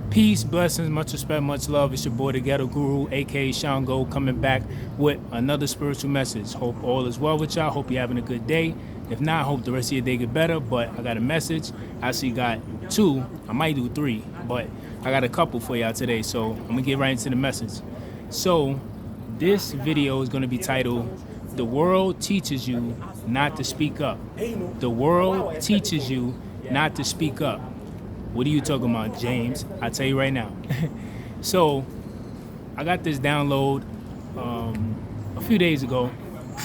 Peace, blessings, much respect, much love. It's your boy, the Ghetto Guru, aka Sean Gold, coming back with another spiritual message. Hope all is well with y'all. Hope you're having a good day. If not, hope the rest of your day get better. But I got a message. I actually got two. I might do three, but I got a couple for y'all today. So I'm gonna get right into the message. So this video is gonna be titled, "The World Teaches You Not to Speak Up." The world teaches you not to speak up. What are you talking about, James? I'll tell you right now. So, I got this download a few days ago,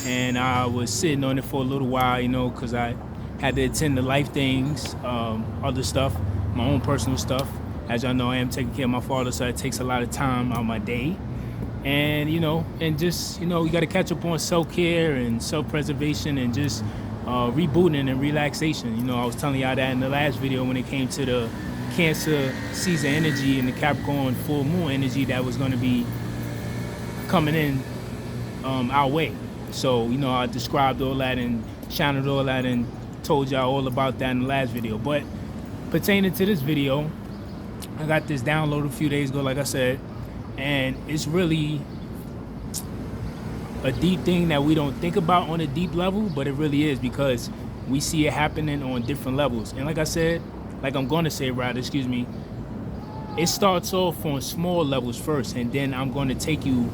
and I was sitting on it for a little while, because I had to attend to life things, other stuff, my own personal stuff. As y'all know, I am taking care of my father, so it takes a lot of time out of my day. And, and just, you got to catch up on self-care and self-preservation and just rebooting and relaxation. I was telling y'all that in the last video when it came to the Cancer season energy and the Capricorn full moon energy that was going to be coming in our way. So, I described all that and channeled all that and told y'all all about that in the last video. But pertaining to this video, I got this download a few days ago, like I said, and it's really a deep thing that we don't think about on a deep level, but it really is, because we see it happening on different levels. And like I said, it starts off on small levels first, and then I'm going to take you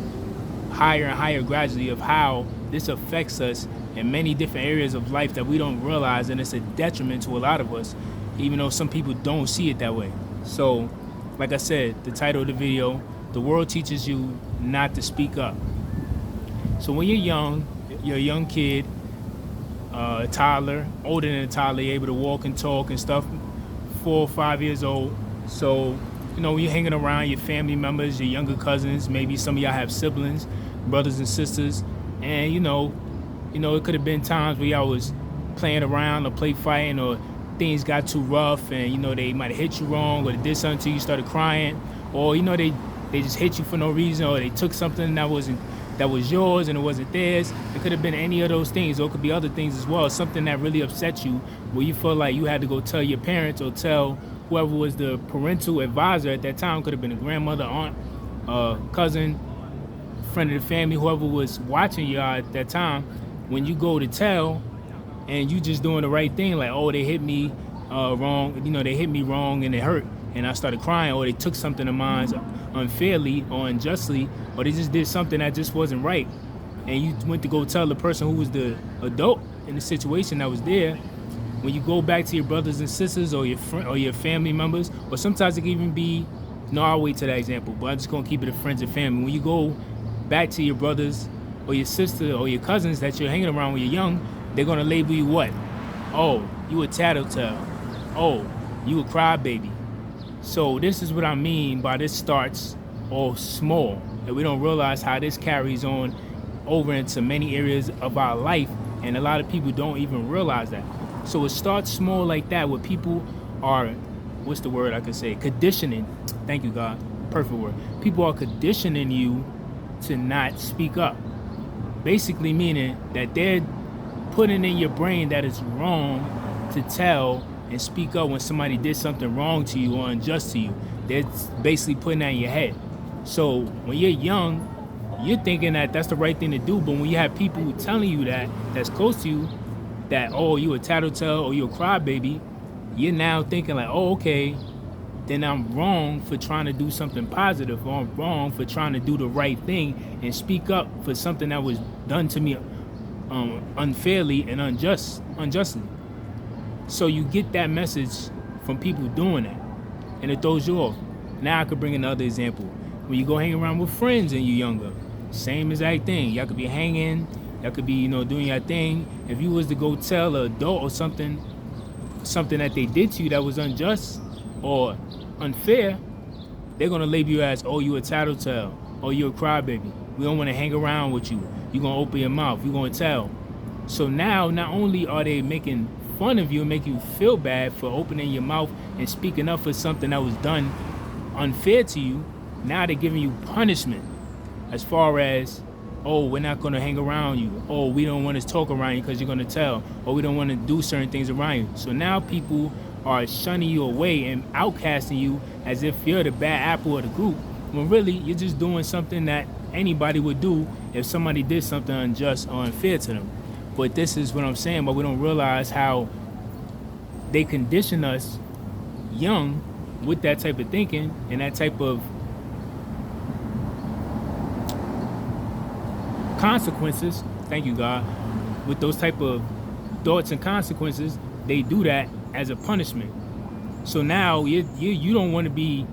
higher and higher gradually of how this affects us in many different areas of life that we don't realize, and it's a detriment to a lot of us, even though some people don't see it that way. So, like I said, the title of the video, "The World Teaches You Not to Speak Up." So when you're a young kid, a toddler, older than a toddler, you're able to walk and talk and stuff, 4 or 5 years old. So, when you're hanging around your family members, your younger cousins, maybe some of y'all have siblings, brothers and sisters, and it could have been times where y'all was playing around or play fighting, or things got too rough and, they might have hit you wrong, or they did something to you, started crying, or, they just hit you for no reason, or they took something that was yours and it wasn't theirs. It could have been any of those things, or it could be other things as well. Something that really upset you, where you feel like you had to go tell your parents or tell whoever was the parental advisor at that time. Could have been a grandmother, aunt, cousin, friend of the family, whoever was watching you at that time. When you go to tell, and you just doing the right thing, like, oh, they hit me wrong, they hit me wrong and it hurt, and I started crying, or they took something of mine unfairly or unjustly, or they just did something that just wasn't right, and you went to go tell the person who was the adult in the situation that was there. When you go back to your brothers and sisters, or your friend, or your family members, or sometimes it can even be, no, I'll wait to that example, but I'm just gonna keep it a friends and family. When you go back to your brothers or your sister or your cousins that you're hanging around when you're young, they're gonna label you what? Oh, you a tattletale. Oh, you a crybaby. So this is what I mean by this starts all small, and we don't realize how this carries on over into many areas of our life, and a lot of people don't even realize that. So it starts small like that, where people are, what's the word I could say? Conditioning. Thank you, God. Perfect word. People are conditioning you to not speak up. Basically meaning that they're putting in your brain that it's wrong to tell and speak up when somebody did something wrong to you or unjust to you. They're basically putting that in your head. So when you're young, you're thinking that that's the right thing to do, but when you have people telling you that's close to you, that, oh, you a tattletale or you a crybaby, you're now thinking like, oh, okay, then I'm wrong for trying to do something positive, or I'm wrong for trying to do the right thing and speak up for something that was done to me unfairly and unjustly. So you get that message from people doing that, and it throws you off. Now I could bring another example. When you go hang around with friends and you're younger, same exact thing. Y'all could be hanging, y'all could be, doing your thing. If you was to go tell an adult or something that they did to you that was unjust or unfair, they're gonna label you as, oh, you a tattletale, or you a crybaby. We don't want to hang around with you. You're gonna open your mouth, you're gonna tell. So now, not only are they making fun of you and make you feel bad for opening your mouth and speaking up for something that was done unfair to you, now they're giving you punishment, as far as, oh, we're not going to hang around you, oh, we don't want to talk around you because you're going to tell, or we don't want to do certain things around you. So now people are shunning you away and outcasting you as if you're the bad apple of the group, when really you're just doing something that anybody would do if somebody did something unjust or unfair to them. But this is what I'm saying, but we don't realize how they condition us young with that type of thinking and that type of consequences. Thank you, God. With those type of thoughts and consequences, they do that as a punishment. So now you don't want to be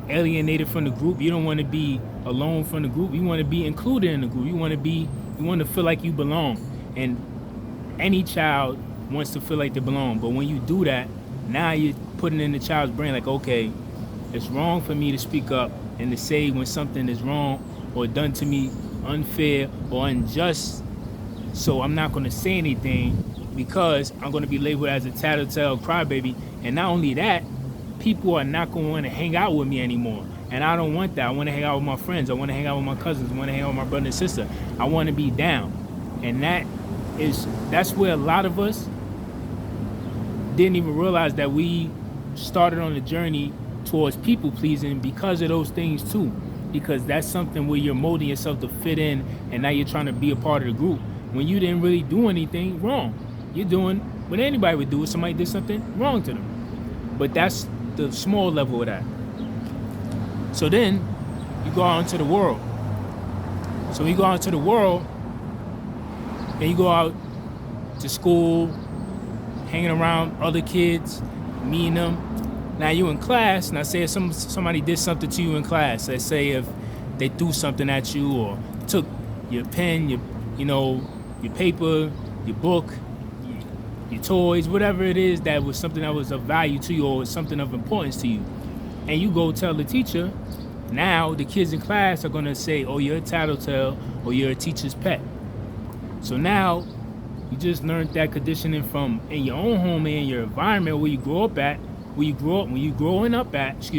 alienated from the group. You don't want to be alone from the group. You want to be included in the group. You want to feel like you belong. And any child wants to feel like they belong. But when you do that, now you're putting in the child's brain like, okay, it's wrong for me to speak up and to say when something is wrong or done to me unfair or unjust. So I'm not going to say anything because I'm going to be labeled as a tattletale crybaby. And not only that, people are not going to want to hang out with me anymore. And I don't want that. I want to hang out with my friends. I want to hang out with my cousins. I want to hang out with my brother and sister. I want to be down. And that's where a lot of us didn't even realize that we started on the journey towards people pleasing because of those things too. Because that's something where you're molding yourself to fit in, and now you're trying to be a part of the group when you didn't really do anything wrong. You're doing what anybody would do if somebody did something wrong to them. But that's the small level of that. So then you go out into the world. So you go out into the world and you go out to school, hanging around other kids, meeting them. Now you in class, now say if somebody did something to you in class, let's say if they threw something at you or took your pen, your paper, your book, your toys, whatever it is that was something that was of value to you or something of importance to you. And you go tell the teacher, now the kids in class are gonna say, oh, you're a tattletale or you're a teacher's pet. So now you just learned that conditioning from in your own home and in your environment where you grow up at, when you growing up at,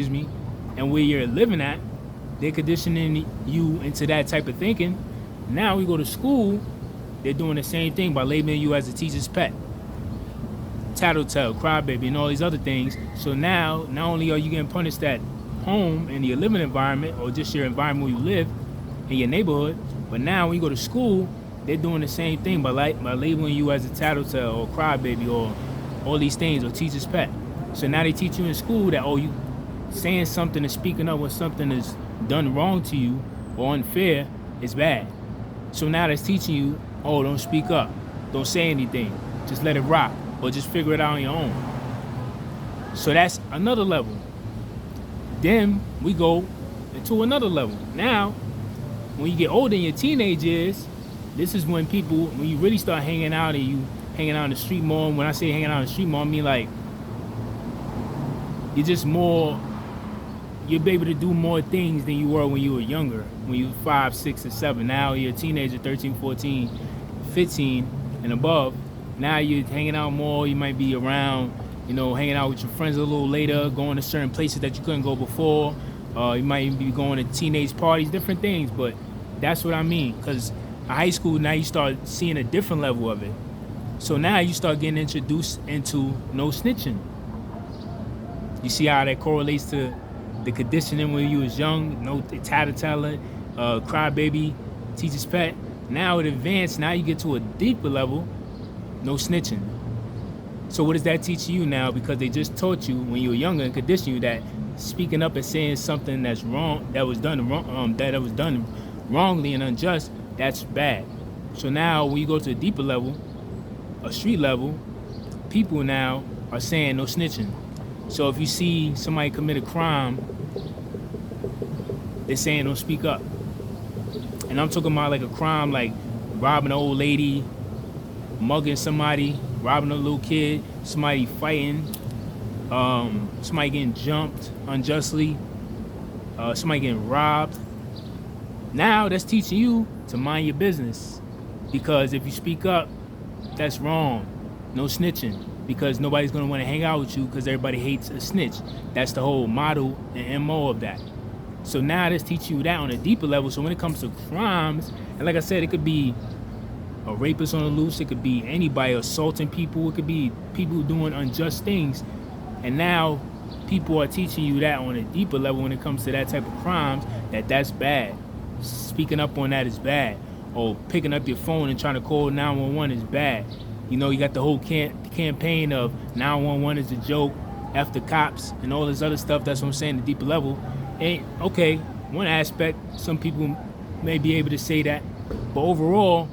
and where you're living at, they're conditioning you into that type of thinking. Now we go to school, they're doing the same thing by labeling you as a teacher's pet, tattletale, crybaby, and all these other things. So now, not only are you getting punished at home in your living environment or just your environment where you live in your neighborhood, but now when you go to school, they're doing the same thing by labeling you as a tattletale or crybaby or all these things or teacher's pet. So now they teach you in school that, oh, you saying something and speaking up when something is done wrong to you or unfair is bad. So now that's teaching you, oh, don't speak up, don't say anything, just let it rock, or just figure it out on your own. So that's another level. Then we go into another level. Now, when you get older in your teenage years, this is when you really start hanging out and you hanging out in the street more. When I say hanging out in the street more, I mean like you're able to do more things than you were when you were younger, when you were 5, 6, and 7. Now you're a teenager, 13, 14, 15, and above. Now you're hanging out more. You might be around, hanging out with your friends a little later, going to certain places that you couldn't go before. You might even be going to teenage parties, different things. But that's what I mean, because in high school, now you start seeing a different level of it. So now you start getting introduced into no snitching. You see how that correlates to the conditioning when you was young, no tattletale, crybaby, teacher's pet. Now it advanced, now you get to a deeper level, no snitching. So what does that teach you now? Because they just taught you when you were younger and conditioned you that speaking up and saying something that's wrong, that was done wrongly and unjust, that's bad. So now when you go to a deeper level, a street level, people now are saying no snitching. So if you see somebody commit a crime, they're saying don't speak up. And I'm talking about like a crime like robbing an old lady, mugging somebody, robbing a little kid, somebody fighting, somebody getting jumped unjustly, somebody getting robbed. Now that's teaching you to mind your business. Because if you speak up, that's wrong. No snitching. Because nobody's going to want to hang out with you because everybody hates a snitch. That's the whole model and MO of that. So now that's teaching you that on a deeper level. So when it comes to crimes, and like I said, it could be a rapist on the loose, it could be anybody assaulting people, it could be people doing unjust things. And now people are teaching you that on a deeper level when it comes to that type of crimes, that's bad. Speaking up on that is bad. Or picking up your phone and trying to call 911 is bad. You know, you got the whole campaign of 911 is a joke, F the cops, and all this other stuff. That's what I'm saying, the deeper level. And okay, one aspect, some people may be able to say that, but overall,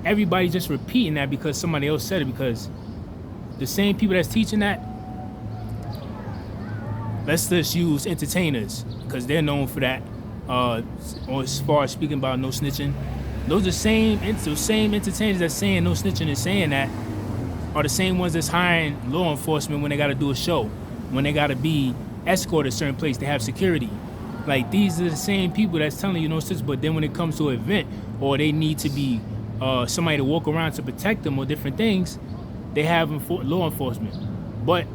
everybody's just repeating that because somebody else said it, because the same people that's teaching that, let's just use entertainers, because they're known for that, or as far as speaking about no snitching. Those are same entertainers that's saying no snitching and saying that are the same ones that's hiring law enforcement when they got to do a show, when they got to be escorted a certain place, they have security. Like, these are the same people that's telling you no snitching, but then when it comes to an event or they need to be somebody to walk around to protect them or different things, they have law enforcement. But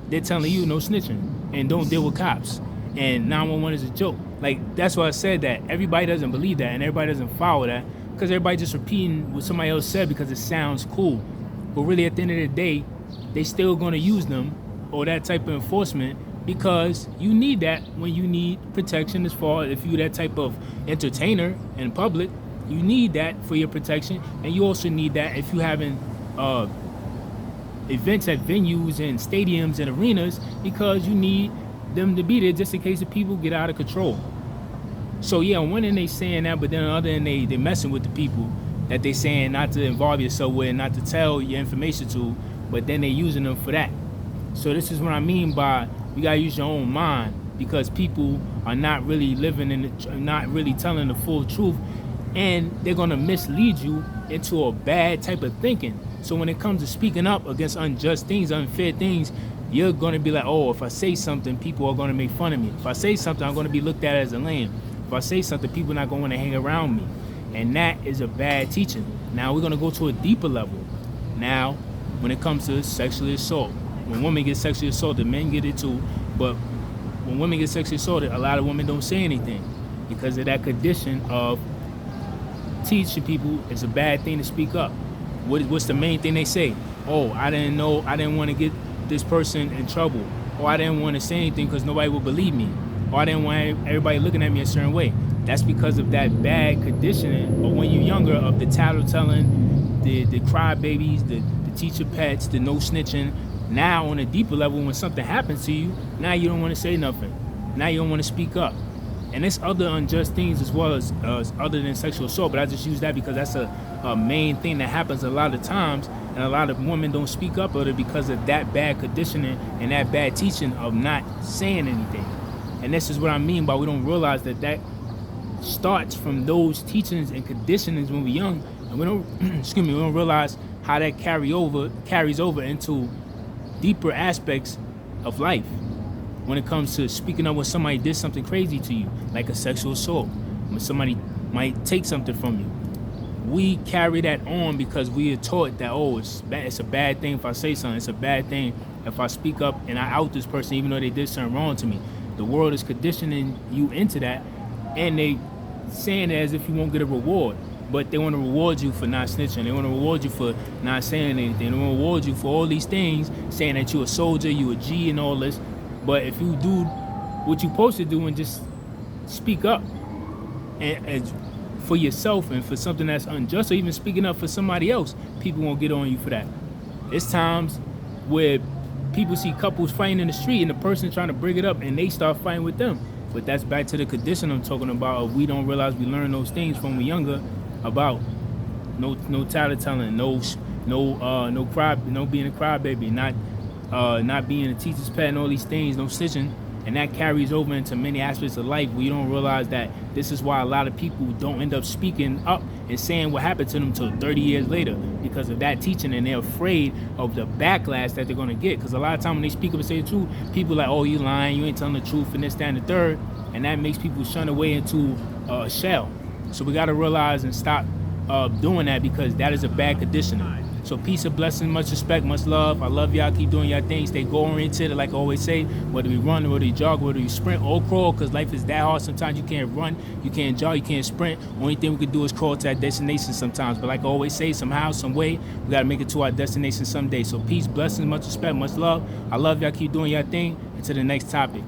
they're telling you no snitching and don't deal with cops. And 911 is a joke. Like, that's why I said that everybody doesn't believe that and everybody doesn't follow that, because everybody just repeating what somebody else said because it sounds cool. But really, at the end of the day, they still going to use them or that type of enforcement, because you need that when you need protection. As far as if you're that type of entertainer in public, you need that for your protection. And you also need that if you're having events at venues and stadiums and arenas, because you need them to be there just in case the people get out of control. So yeah, on one end they saying that, but then on the other end they messing with the people that they saying not to involve yourself with, not to tell your information to, but then they using them for that. So this is what I mean by you gotta use your own mind, because people are not really not really telling the full truth, and they're gonna mislead you into a bad type of thinking. So when it comes to speaking up against unjust things, unfair things, you're gonna be like, oh, if I say something, people are gonna make fun of me. If I say something, I'm gonna be looked at as a lame. If I say something, people are not gonna wanna hang around me. And that is a bad teaching. Now we're gonna go to a deeper level. Now, when it comes to sexual assault, when women get sexually assaulted, men get it too, but when women get sexually assaulted, a lot of women don't say anything because of that condition of teaching people it's a bad thing to speak up. What's the main thing they say? Oh, I didn't know, I didn't want to get this person in trouble, or I didn't want to say anything because nobody would believe me, or I didn't want everybody looking at me a certain way. That's because of that bad conditioning, or when you're younger, of the tattletelling, the crybabies, the teacher pets, the no snitching. Now on a deeper level, when something happens to you, now you don't want to say nothing. Now you don't want to speak up. And there's other unjust things as well as other than sexual assault, but I just use that because that's a main thing that happens a lot of times, and a lot of women don't speak up about it because of that bad conditioning and that bad teaching of not saying anything. And this is what I mean by we don't realize that starts from those teachings and conditionings when we're young, and we don't we don't realize how that carries over into deeper aspects of life when it comes to speaking up when somebody did something crazy to you, like a sexual assault, when somebody might take something from you. We carry that on because we are taught that, oh, it's a bad thing if I say something, it's a bad thing if I speak up and I out this person even though they did something wrong to me. The world is conditioning you into that, and they saying it as if you won't get a reward. But they want to reward you for not snitching. They want to reward you for not saying anything. They want to reward you for all these things, saying that you're a soldier, you're a G and all this. But if you do what you're supposed to do and just speak up and for yourself and for something that's unjust, or even speaking up for somebody else, people won't get on you for that. It's times where people see couples fighting in the street and the person trying to bring it up and they start fighting with them. But that's back to the condition I'm talking about. We don't realize we learn those things when we're younger about no tattletelling, no being a crybaby, not being a teacher's pet, and all these things, no snitching. And that carries over into many aspects of life where you don't realize that this is why a lot of people don't end up speaking up and saying what happened to them until 30 years later because of that teaching, and they're afraid of the backlash that they're going to get. Because a lot of times when they speak up and say the truth, people are like, oh, you lying, you ain't telling the truth, and this, that, and the third. And that makes people shun away into a shell. So we got to realize and stop doing that, because that is a bad conditioning. So peace and blessings, much respect, much love. I love y'all. Keep doing y'all thing. Stay goal oriented, like I always say. Whether we run, whether we jog, whether we sprint or crawl, because life is that hard. Sometimes you can't run, you can't jog, you can't sprint. Only thing we can do is crawl to our destination sometimes. But like I always say, somehow, some way, we gotta make it to our destination someday. So peace, blessings, much respect, much love. I love y'all. Keep doing y'all thing. Until the next topic.